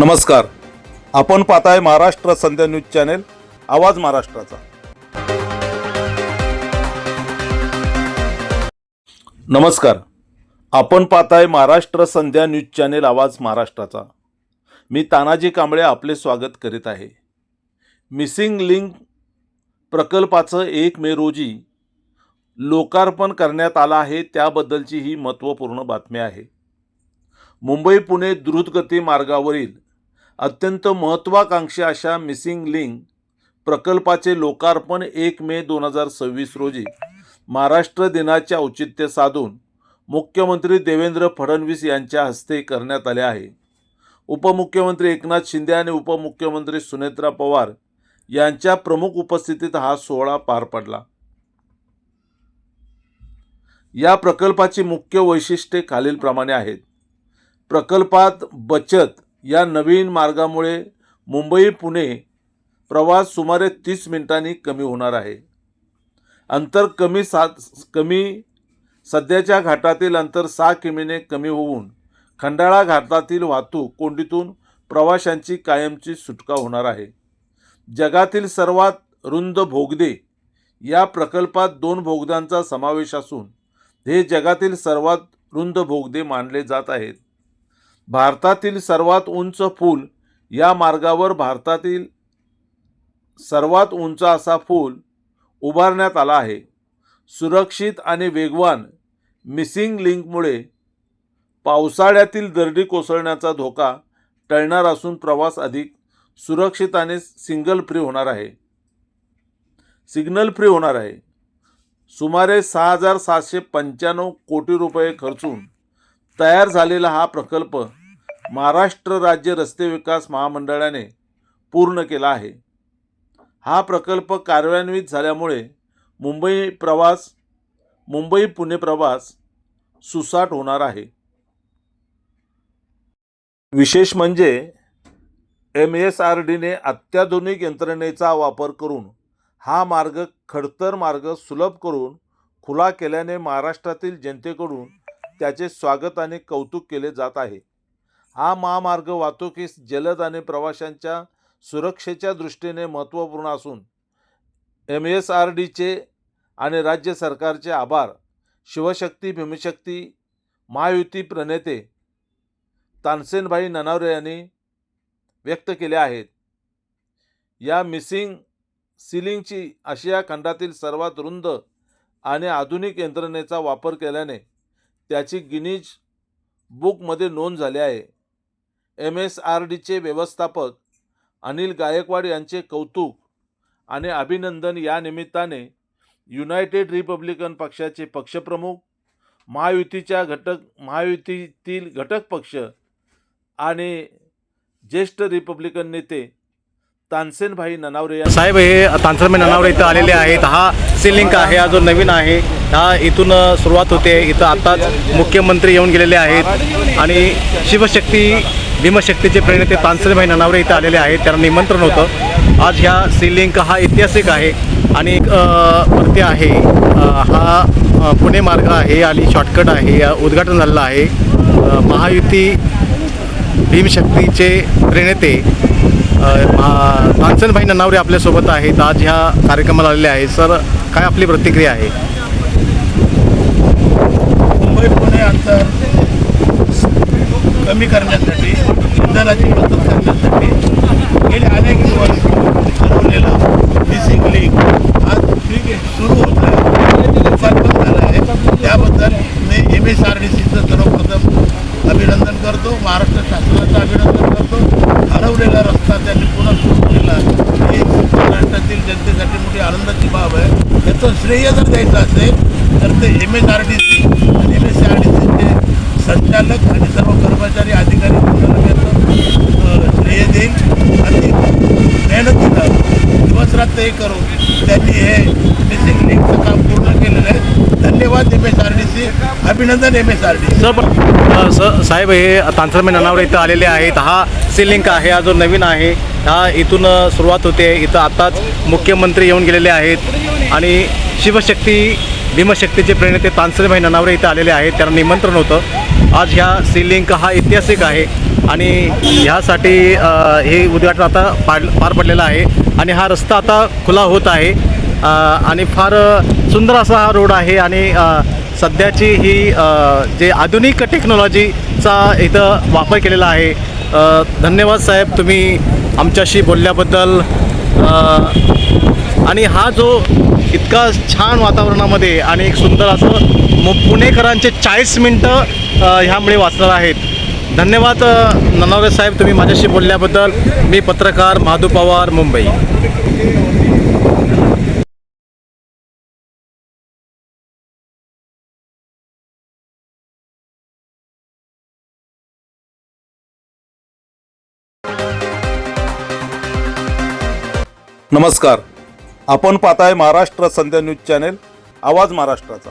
नमस्कार. आपण पाहताय महाराष्ट्र संध्या न्यूज चॅनेल, आवाज महाराष्ट्राचा. नमस्कार. आपण पाहताय महाराष्ट्र संध्या न्यूज चॅनेल, आवाज महाराष्ट्राचा. मी तानाजी कांबळे आपले स्वागत करीत आहे. मिसिंग लिंक प्रकल्पाचं 1 मे रोजी लोकार्पण करण्यात आलं आहे. त्याबद्दलची ही महत्त्वपूर्ण बातमी आहे. मुंबई पुणे द्रुतगती मार्गावरील अत्यंत महत्त्वाकांक्षी अशा मिसिंग लिंक प्रकल्पाचे लोकार्पण 1 मे 2026 रोजी महाराष्ट्र दिनाचे औचित्य साधून मुख्यमंत्री देवेंद्र फडणवीस यांच्या हस्ते करण्यात आले आहे. उपमुख्यमंत्री एकनाथ शिंदे आणि उपमुख्यमंत्री सुनेत्रा पवार यांच्या प्रमुख उपस्थितीत हा सोहळा पार पडला. या प्रकल्पाची मुख्य वैशिष्ट्ये खालीलप्रमाणे आहेत. प्रकल्पात बचत या नवीन मार्गामुळे मुंबई पुणे प्रवास सुमारे 30 मिनिटांनी कमी होणार आहे. अंतर कमी सध्याच्या घाटातील अंतर 6 किमीने कमी होऊन खंडाळा घाटातील वाहतूक कोंडीतून प्रवाशांची कायमची सुटका होणार आहे. जगातील सर्वात रुंद बोगदे या प्रकल्पात 2 बोगद्यांचा समावेश असून हे जगातील सर्वात रुंद बोगदे मानले जात आहेत. भारतातील सर्वात उंच पूल या मार्गावर भारतातील सर्वात उंच असा पूल उभारण्यात आला आहे. सुरक्षित आणि वेगवान मिसिंग लिंकमुळे पावसाळ्यातील दरडी कोसळण्याचा धोका टळणार असून प्रवास अधिक सुरक्षित आणि सिग्नल फ्री होणार आहे. सुमारे 6,795 कोटी रुपये खर्चून तयार झालेला हा प्रकल्प महाराष्ट्र राज्य रस्ते विकास महामंडळाने पूर्ण केला आहे. हा प्रकल्प कार्यान्वित झाल्यामुळे मुंबई पुणे प्रवास सुसाट होणार आहे. विशेष म्हणजे MSRDने अत्याधुनिक यंत्रणेचा वापर करून हा खडतर मार्ग सुलभ करून खुला केल्याने महाराष्ट्रातील जनतेकडून त्याचे स्वागत आणि कौतुक केले जात आहे. हा महामार्ग वाहतुकीस जलद आणि प्रवाशांच्या सुरक्षेच्या दृष्टीने महत्त्वपूर्ण असून MSRDचे आणि राज्य सरकारचे आभार शिवशक्ती भीमशक्ती महायुती प्रणेते तानसेनभाई ननावरे यांनी व्यक्त केले आहेत. या मिसिंग लिंकची आशिया खंडातील सर्वात रुंद आणि आधुनिक यंत्रणेचा वापर केल्याने त्याची गिनीज बुकमध्ये नोंद झाली आहे. MSRDचे व्यवस्थापक अनिल गायकवाड यांचे कौतुक आणि अभिनंदन. या निमित्ताने युनायटेड रिपब्लिकन पक्षाचे पक्षप्रमुख, महायुतीतील घटक पक्ष आणि ज्येष्ठ रिपब्लिकन नेते तानसेनभाई ननावरे साहेब हे तानसेनभाई ननावरे इथं आलेले आहेत. हा लिंक आहे, हा जो नवीन आहे, हा इथून सुरुवात होते. इथं आताच मुख्यमंत्री येऊन गेलेले आहेत आणि शिवशक्ती भीमशक्तीचे प्रणेते तानसेनभाई ननावरे इथं आलेले आहेत. त्यांना निमंत्रण होतं. आज ह्या लिंक हा ऐतिहासिक आहे आणि वरती आहे. हा पुणे मार्ग आहे आणि शॉर्टकट आहे. उद्घाटन झालेलं आहे. महायुती भीमशक्तीचे प्रणेते तानसेनभाई ननावरे आपल्यासोबत आहेत. आज ह्या कार्यक्रमाला आलेले आहे. सर, काय आपली प्रतिक्रिया आहे? मुंबई पुणे अंतर कमी करण्यासाठी, इंधनाची बचत करण्यासाठी गेले अनेक दिवस ठरवलेला मिसिंग लिंक आज सुरू होत आहे, लोकार्पण झालं आहे. त्याबद्दल मी MSRDCचं सर्वप्रथम अभिनंदन करतो. महाराष्ट्र शासनाचं अभिनंदन करतो. हरवलेला रस्ता त्यांनी पुन्हा सुरू केला ही महाराष्ट्रातील जनतेसाठी मोठी आनंदाची बाब आहे. याचं श्रेय जर द्यायचं असेल तर ते MSRDC आणि MSRDCचे संचालक आणि सर्व कर्मचारी अधिकारी याचं श्रेय देईल. आणि मेहनतीनं दिवसरात्र हे करून त्यांनी हे मिसिंग लिंकचं काम पूर्ण केलेलं आहे. धन्यवाद MSRDC, अभिनंदन MSRDC. साहेब हे तानसेनभाई ननावरे इथं आलेले आहेत. हा लिंक आहे, हा जो नवीन आहे, हा इथून सुरुवात होते. इथं आताच मुख्यमंत्री येऊन गेलेले आहेत आणि शिवशक्ती भीमशक्तीचे प्रणेते तानसेनभाई ननावरे इथं आलेले आहेत. त्यांना निमंत्रण होतं. आज ह्या लिंक हा ऐतिहासिक आहे आणि ह्यासाठी हे उद्घाटन आता पार पडलेलं आहे आणि हा रस्ता आता खुला होत आहे आणि फार सुंदर असा हा रोड आहे आणि सध्याची ही जे आधुनिक टेक्नॉलॉजीचा इथं वापर केलेला आहे. धन्यवाद साहेब, तुम्ही आमच्याशी बोलल्याबद्दल. आणि हा जो इतका छान वातावरणामध्ये आणि एक सुंदर असं पुणेकरांचे 40 मिनटं ह्यामुळे वाचणार आहेत. धन्यवाद ननावरे साहेब, तुम्ही माझ्याशी बोलल्याबद्दल. मी पत्रकार माधू पवार, मुंबई. नमस्कार, आपण पाहताय महाराष्ट्र संध्या न्यूज चॅनेल, आवाज महाराष्ट्राचा.